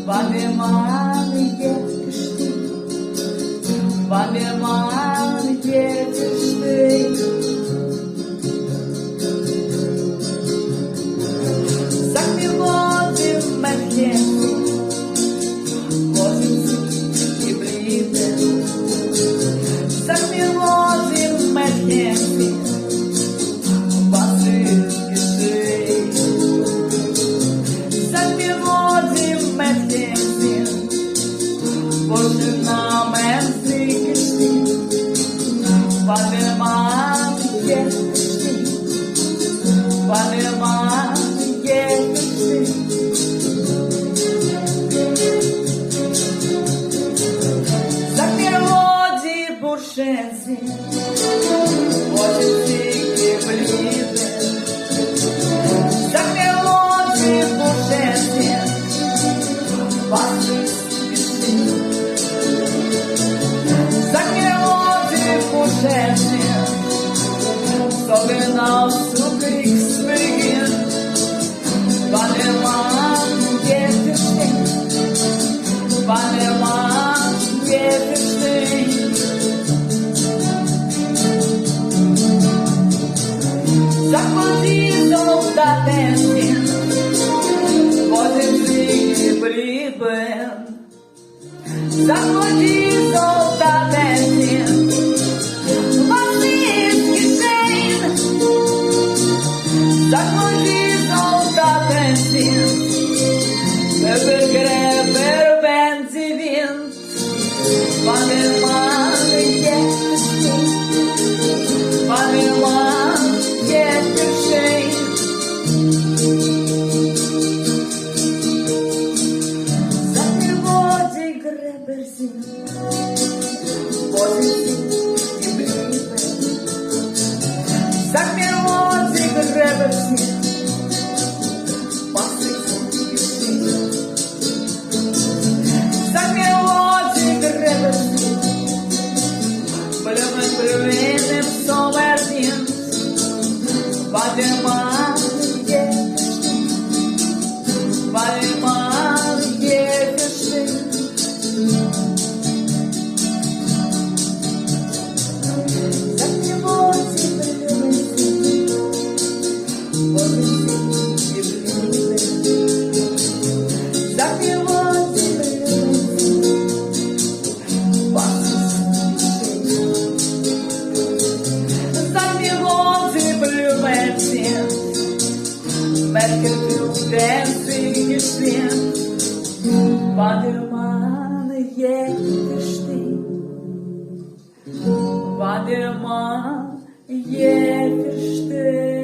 Wanneer man je gesteed, wanneer man je gesteed. Sag mir, wo sind mein Herz, wo sind sie geblieben? Sag mir, wo sind mein Herz, was ist geschehen? Sag mir, wo sind mein Herz, wo sind Namen sie gestehen? Wanneer man je gesteed, wanneer man je gesteed. Sag mir, wo die Burschen sind, wo sind sie geblieben? Sag mir, wo die Burschen sind, was ist geschehen? Sag mir, wo die Burschen sind, so genau zu Kriegsbeginn. Wanneer man je gesteed, wanneer man je gesteed. Sag, wo die Soldaten sind, wo sind sie geblieben? Sag, wo die Soldaten sind, was ist geschehen? Sag, wo die Soldaten sind, über Gräber, wenn sie wind. Wanneer man je gesteed, wanneer man je gesteed. Sag mir, wo die Gräber sind, wo sind sie geblieben? Sag mir, wo die Gräber sind, was ist geschehen? Sag mir, wo die Gräber sind, blühen im Sommerwind. Wanneer man je gesteed, wanneer man je gesteed. Sag mir, wo die blühen sind, wo sind sie geblieben? Sag mir, wo die blühen sind, was ist geschehen? Sag mir, wo die blühen sind, welche Blüten sie gestehen. Wanneer man je gesteed, wanneer man je gesteed.